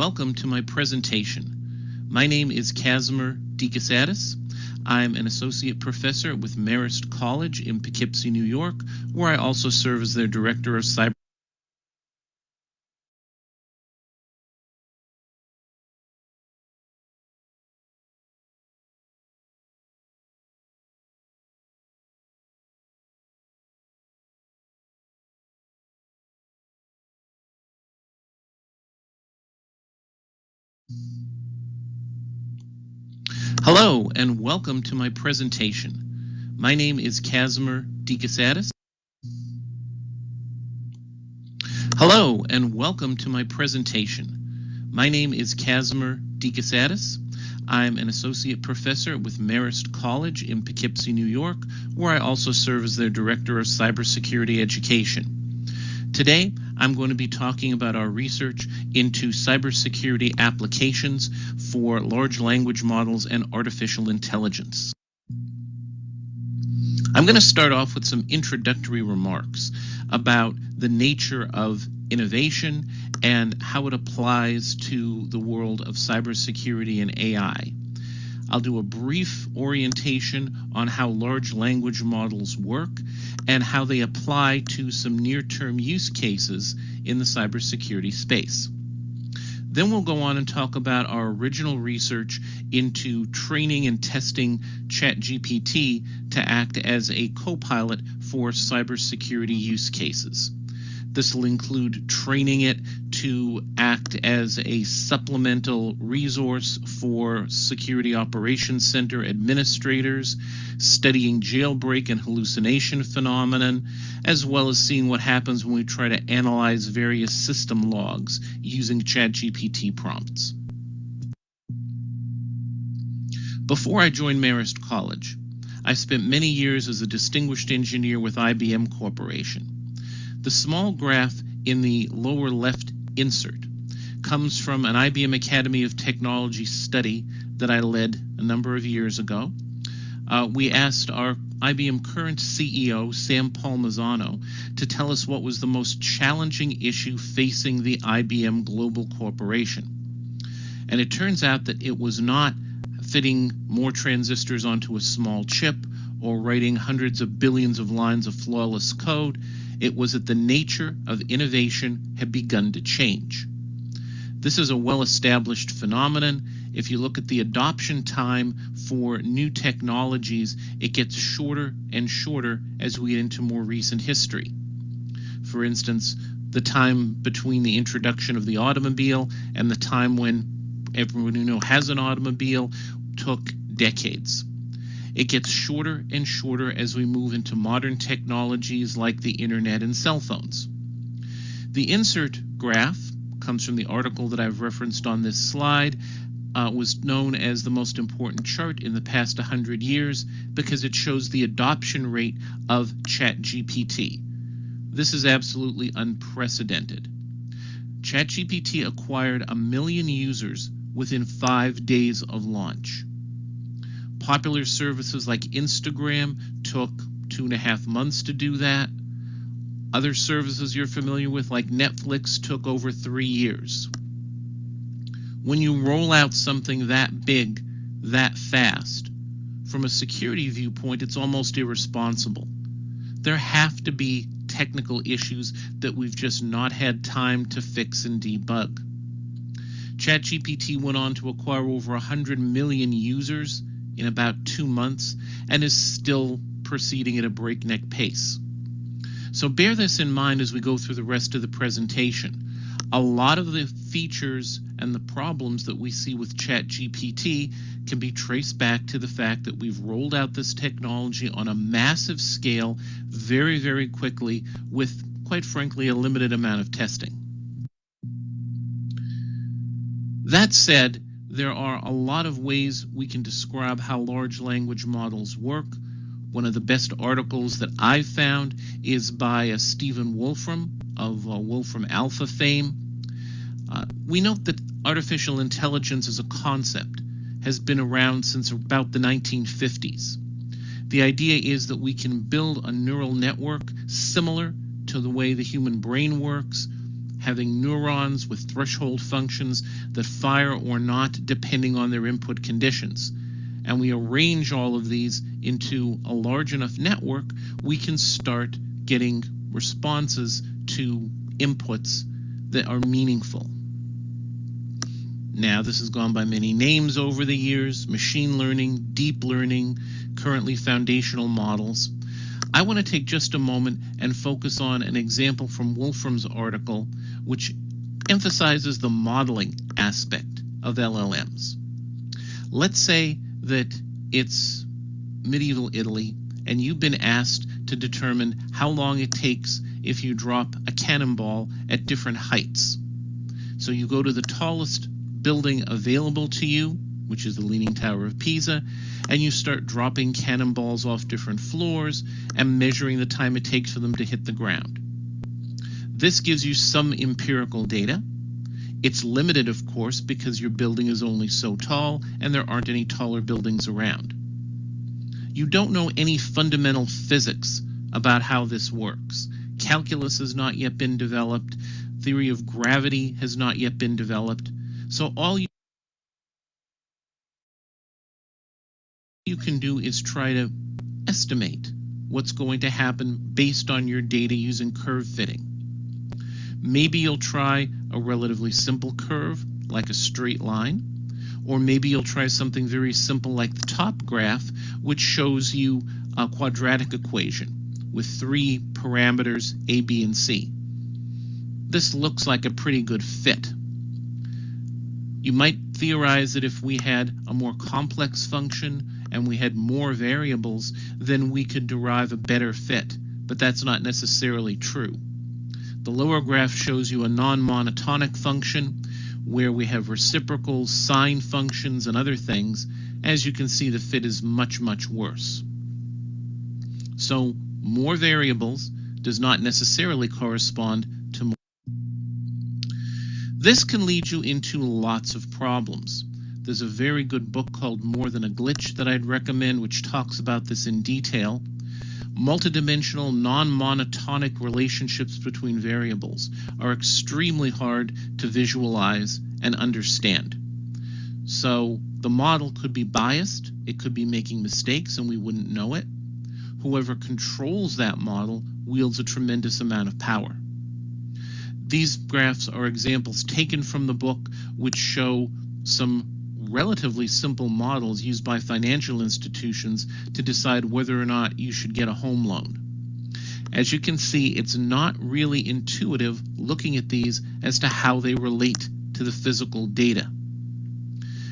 welcome to my presentation. My name is Casimer. I'm an associate professor with Marist College in Poughkeepsie, New York, where I also serve as their director of cyber. Hello and welcome to my presentation. My name is Casimer. Hello and welcome to my presentation. My name is Casimer. I'm an associate professor with Marist College in Poughkeepsie, New York, where I also serve as their director of cybersecurity education. Today, I'm going to be talking about our research into cybersecurity applications for large language models and artificial intelligence. I'm going to start off with some introductory remarks about the nature of innovation and how it applies to the world of cybersecurity and AI. I'll do a brief orientation on how large language models work and how they apply to some near-term use cases in the cybersecurity space. Then we'll go on and talk about our original research into training and testing ChatGPT to act as a co-pilot for cybersecurity use cases. This will include training it to act as a supplemental resource for Security Operations Center administrators, studying jailbreak and hallucination phenomenon, as well as seeing what happens when we try to analyze various system logs using ChatGPT prompts. Before I joined Marist College, I spent many years as a distinguished engineer with IBM Corporation. The small graph in the lower left insert comes from an IBM Academy of Technology study that I led a number of years ago. We asked our IBM current CEO, Sam Palmisano, to tell us what was the most challenging issue facing the IBM Global Corporation. And it turns out that it was not fitting more transistors onto a small chip or writing hundreds of billions of lines of flawless code. It was that the nature of innovation had begun to change. This is a well-established phenomenon. If you look at the adoption time for new technologies, it gets shorter and shorter as we get into more recent history. For instance, the time between the introduction of the automobile and the time when everyone who knows has an automobile took decades. It gets shorter and shorter as we move into modern technologies like the internet and cell phones. The insert graph comes from the article that I've referenced on this slide, was known as the most important chart in the past 100 years because it shows the adoption rate of ChatGPT. This is absolutely unprecedented. ChatGPT acquired 1 million users within 5 days of launch. Popular services like Instagram took 2.5 months to do that. Other services you're familiar with, like Netflix, took over 3 years. When you roll out something that big, that fast, from a security viewpoint, it's almost irresponsible. There have to be technical issues that we've just not had time to fix and debug. ChatGPT went on to acquire over 100 million users in about 2 months and is still proceeding at a breakneck pace. So bear this in mind as we go through the rest of the presentation. A lot of the features and the problems that we see with ChatGPT can be traced back to the fact that we've rolled out this technology on a massive scale very, very quickly with, quite frankly, a limited amount of testing. That said, there are a lot of ways we can describe how large language models work. One of the best articles that I've found is by Stephen Wolfram of Wolfram Alpha fame. We note that artificial intelligence as a concept has been around since about the 1950s. The idea is that we can build a neural network similar to the way the human brain works, having neurons with threshold functions that fire or not depending on their input conditions. And we arrange all of these into a large enough network, we can start getting responses to inputs that are meaningful. Now, this has gone by many names over the years: machine learning, deep learning, currently foundational models. I want to take just a moment and focus on an example from Wolfram's article, which emphasizes the modeling aspect of LLMs. Let's say that it's medieval Italy, and you've been asked to determine how long it takes if you drop a cannonball at different heights. So you go to the tallest building available to you, which is the Leaning Tower of Pisa, and you start dropping cannonballs off different floors and measuring the time it takes for them to hit the ground. This gives you some empirical data. It's limited, of course, because your building is only so tall and there aren't any taller buildings around. You don't know any fundamental physics about how this works. Calculus has not yet been developed. Theory of gravity has not yet been developed. So all you can do is try to estimate what's going to happen based on your data using curve fitting. Maybe you'll try a relatively simple curve, like a straight line, or maybe you'll try something very simple like the top graph, which shows you a quadratic equation with 3 parameters, A, B, and C. This looks like a pretty good fit. You might theorize that if we had a more complex function and we had more variables, then we could derive a better fit, but that's not necessarily true. The lower graph shows you a non-monotonic function where we have reciprocals, sine functions, and other things. As you can see, the fit is much, much worse. So more variables does not necessarily correspond to more. This can lead you into lots of problems. There's a very good book called More Than a Glitch that I'd recommend, which talks about this in detail. Multidimensional, non-monotonic relationships between variables are extremely hard to visualize and understand. So the model could be biased, it could be making mistakes and we wouldn't know it. Whoever controls that model wields a tremendous amount of power. These graphs are examples taken from the book, which show some relatively simple models used by financial institutions to decide whether or not you should get a home loan. As you can see, it's not really intuitive looking at these as to how they relate to the physical data.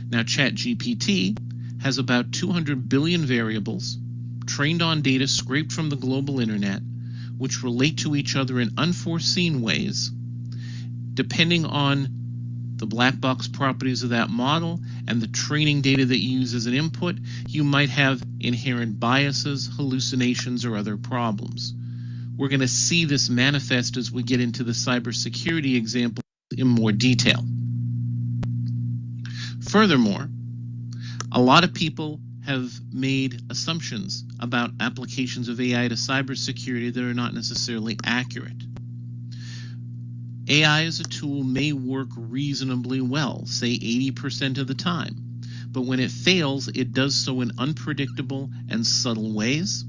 Now, ChatGPT has about 200 billion variables trained on data scraped from the global internet, which relate to each other in unforeseen ways, depending on the black box properties of that model and the training data that you use as an input. You might have inherent biases, hallucinations, or other problems. We're going to see this manifest as we get into the cybersecurity example in more detail. Furthermore, a lot of people have made assumptions about applications of AI to cybersecurity that are not necessarily accurate. AI as a tool may work reasonably well, say 80% of the time, but when it fails, it does so in unpredictable and subtle ways.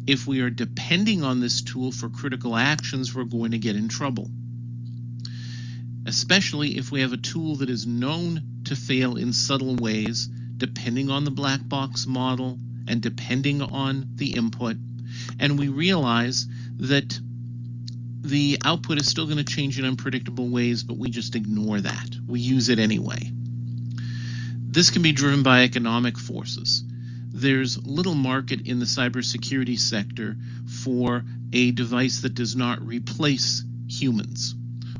If we are depending on this tool for critical actions, we're going to get in trouble, especially if we have a tool that is known to fail in subtle ways, depending on the black box model and depending on the input, and we realize that the output is still going to change in unpredictable ways, but we just ignore that. We use it anyway. This can be driven by economic forces. There's little market in the cybersecurity sector for a device that does not replace humans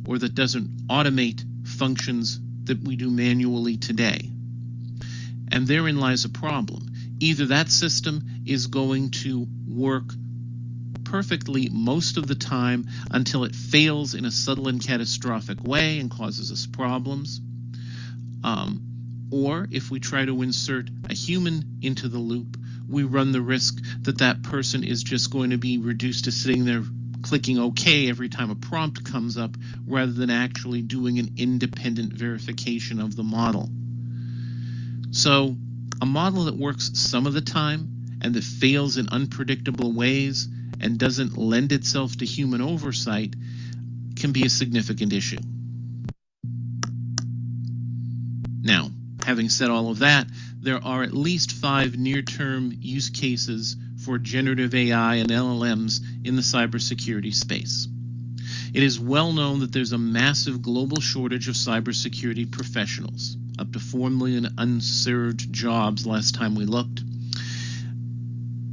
or that doesn't automate functions that we do manually today. And therein lies a problem. Either that system is going to work perfectly most of the time until it fails in a subtle and catastrophic way and causes us problems. Or if we try to insert a human into the loop, we run the risk that that person is just going to be reduced to sitting there clicking OK every time a prompt comes up, rather than actually doing an independent verification of the model. So a model that works some of the time and that fails in unpredictable ways and doesn't lend itself to human oversight can be a significant issue. Now, having said all of that, there are at least 5 near-term use cases for generative AI and LLMs in the cybersecurity space. It is well known that there's a massive global shortage of cybersecurity professionals, up to 4 million unserved jobs last time we looked.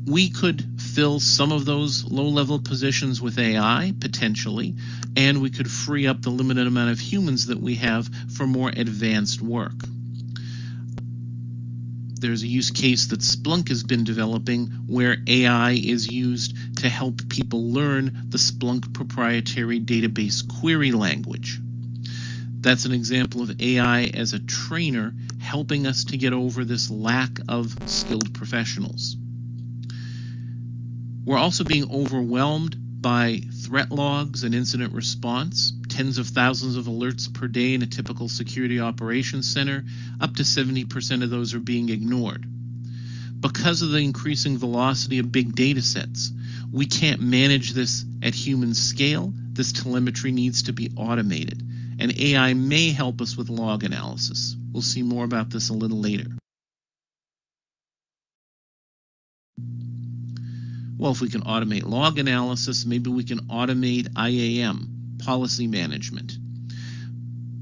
We could fill some of those low-level positions with AI, potentially, and we could free up the limited amount of humans that we have for more advanced work. There's a use case that Splunk has been developing where AI is used to help people learn the Splunk proprietary database query language. That's an example of AI as a trainer helping us to get over this lack of skilled professionals. We're also being overwhelmed by threat logs and incident response, tens of thousands of alerts per day in a typical security operations center. Up to 70% of those are being ignored. Because of the increasing velocity of big data sets, we can't manage this at human scale. This telemetry needs to be automated, and AI may help us with log analysis. We'll see more about this a little later. Well, if we can automate log analysis, maybe we can automate IAM, policy management.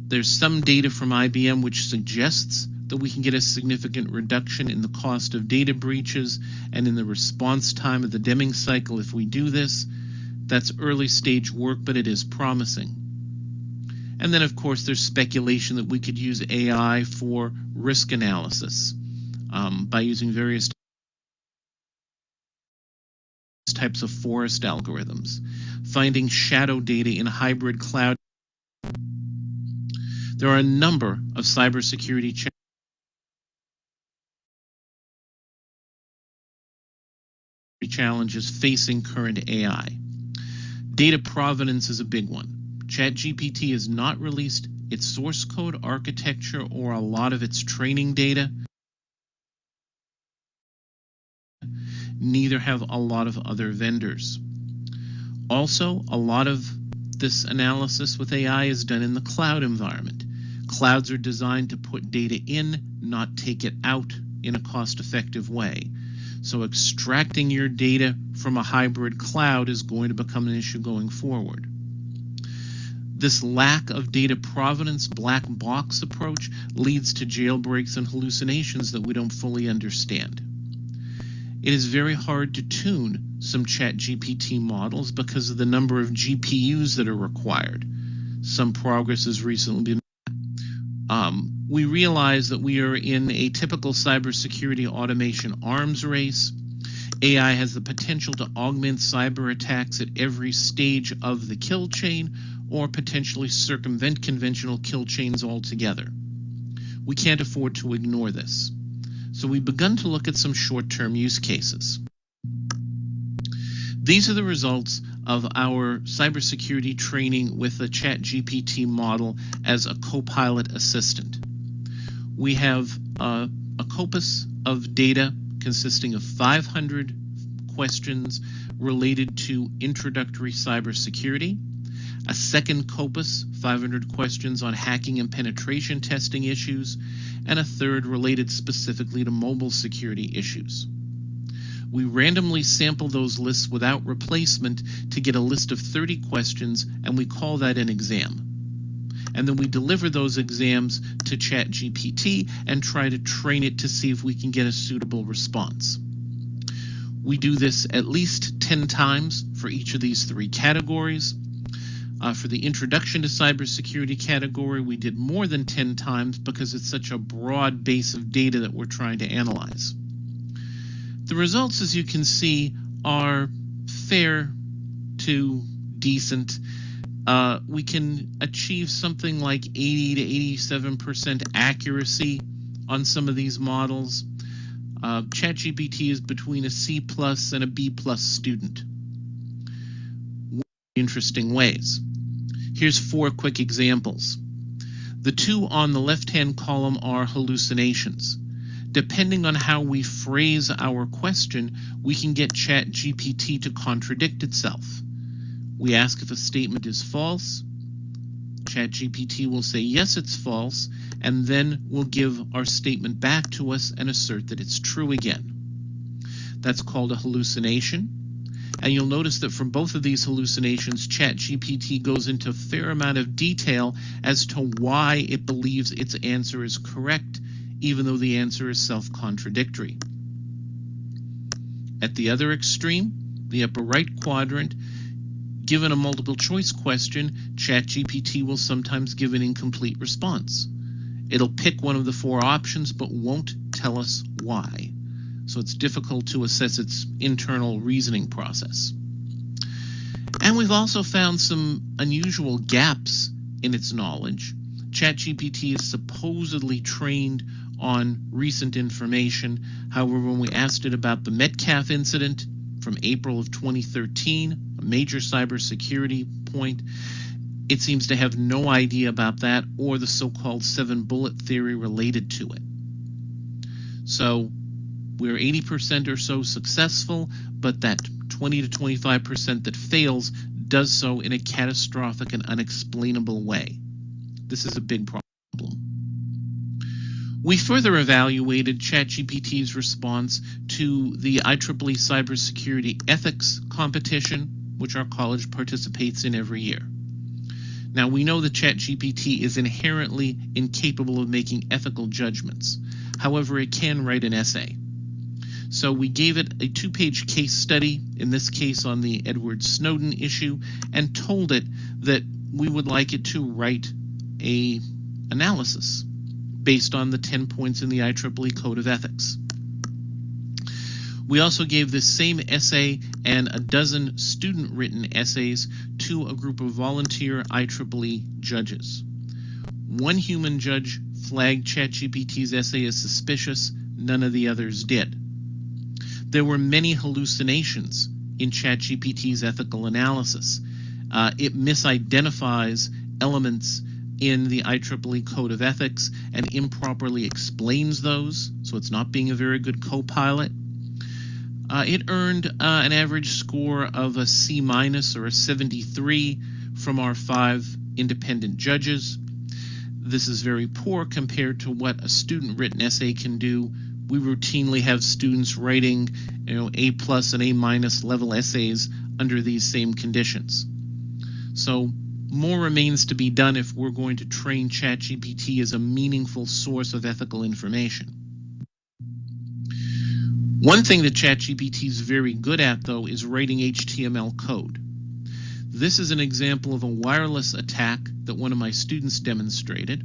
There's some data from IBM which suggests that we can get a significant reduction in the cost of data breaches and in the response time of the Deming cycle if we do this. That's early stage work, but it is promising. And then, of course, there's speculation that we could use AI for risk analysis by using various types of forest algorithms, finding shadow data in hybrid cloud. There are a number of cybersecurity challenges facing current AI. Data provenance is a big one. ChatGPT has not released its source code, architecture, or a lot of its training data. Neither have a lot of other vendors. Also, a lot of this analysis with AI is done in the cloud environment. Clouds are designed to put data in, not take it out in a cost-effective way. So extracting your data from a hybrid cloud is going to become an issue going forward. This lack of data provenance, black box approach leads to jailbreaks and hallucinations that we don't fully understand. It is very hard to tune some ChatGPT models because of the number of GPUs that are required. Some progress has recently been made. We realize that we are in a typical cybersecurity automation arms race. AI has the potential to augment cyber attacks at every stage of the kill chain or potentially circumvent conventional kill chains altogether. We can't afford to ignore this. So we've begun to look at some short-term use cases. These are the results of our cybersecurity training with a ChatGPT model as a co-pilot assistant. We have a corpus of data consisting of 500 questions related to introductory cybersecurity, a second corpus, 500 questions on hacking and penetration testing issues, and a third related specifically to mobile security issues. We randomly sample those lists without replacement to get a list of 30 questions, and we call that an exam. And then we deliver those exams to ChatGPT and try to train it to see if we can get a suitable response. We do this at least 10 times for each of these 3 categories. For the introduction to cybersecurity category, we did more than 10 times because it's such a broad base of data that we're trying to analyze. The results, as you can see, are fair to decent. We can achieve something like 80 to 87% accuracy on some of these models. ChatGPT is between a C+ and a B+ student. interesting ways. Here's 4 quick examples. The 2 on the left-hand column are hallucinations. Depending on how we phrase our question, we can get ChatGPT to contradict itself. We ask if a statement is false. ChatGPT will say, yes, it's false, and then will give our statement back to us and assert that it's true again. That's called a hallucination. And you'll notice that from both of these hallucinations, ChatGPT goes into a fair amount of detail as to why it believes its answer is correct, even though the answer is self-contradictory. At the other extreme, the upper right quadrant, given a multiple choice question, ChatGPT will sometimes give an incomplete response. It'll pick one of the 4 options but won't tell us why. So it's difficult to assess its internal reasoning process. And we've also found some unusual gaps in its knowledge. ChatGPT is supposedly trained on recent information. However, when we asked it about the Metcalfe incident from April of 2013, a major cybersecurity point, it seems to have no idea about that or the so-called 7 bullet theory related to it. So we're 80% or so successful, but that 20 to 25% that fails does so in a catastrophic and unexplainable way. This is a big problem. We further evaluated ChatGPT's response to the IEEE Cybersecurity Ethics competition, which our college participates in every year. Now, we know that ChatGPT is inherently incapable of making ethical judgments. However, it can write an essay. So we gave it a 2-page case study, in this case on the Edward Snowden issue, and told it that we would like it to write an analysis based on the 10 points in the IEEE Code of Ethics. We also gave this same essay and a dozen student-written essays to a group of volunteer IEEE judges. One human judge flagged ChatGPT's essay as suspicious, none of the others did. There were many hallucinations in ChatGPT's ethical analysis. It misidentifies elements in the IEEE Code of Ethics and improperly explains those, so it's not being a very good co-pilot. It earned an average score of a C- or a 73 from our 5 independent judges. This is very poor compared to what a student-written essay can do. We routinely have students writing, A+ and A- level essays under these same conditions. So more remains to be done if we're going to train ChatGPT as a meaningful source of ethical information. One thing that ChatGPT is very good at, though, is writing HTML code. This is an example of a wireless attack that one of my students demonstrated.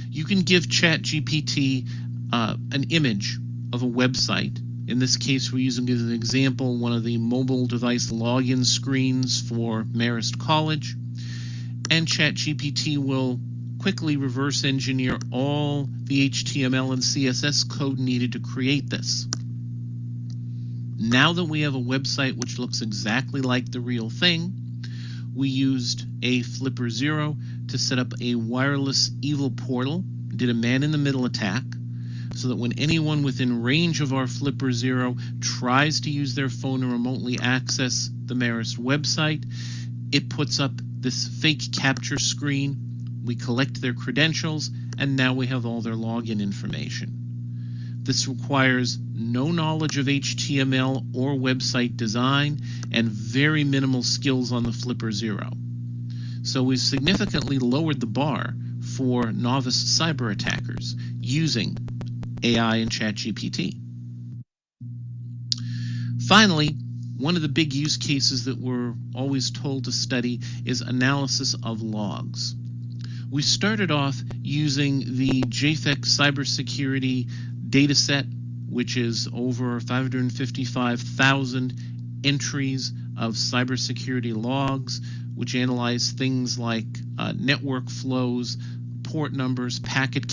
You can give ChatGPT an image of a website. In this case, we're using as an example one of the mobile device login screens for Marist College. And ChatGPT will quickly reverse engineer all the HTML and CSS code needed to create this. Now that we have a website which looks exactly like the real thing, we used a Flipper 0 to set up a wireless evil portal, did a man-in-the-middle attack, so that when anyone within range of our Flipper 0 tries to use their phone to remotely access the Marist website, it puts up this fake capture screen. We collect their credentials, and now we have all their login information. This requires no knowledge of HTML or website design and very minimal skills on the Flipper 0. So we've significantly lowered the bar for novice cyber attackers using AI and ChatGPT. Finally, one of the big use cases that we're always told to study is analysis of logs. We started off using the JFEC Cybersecurity dataset, which is over 555,000 entries of cybersecurity logs, which analyze things like network flows, port numbers, packet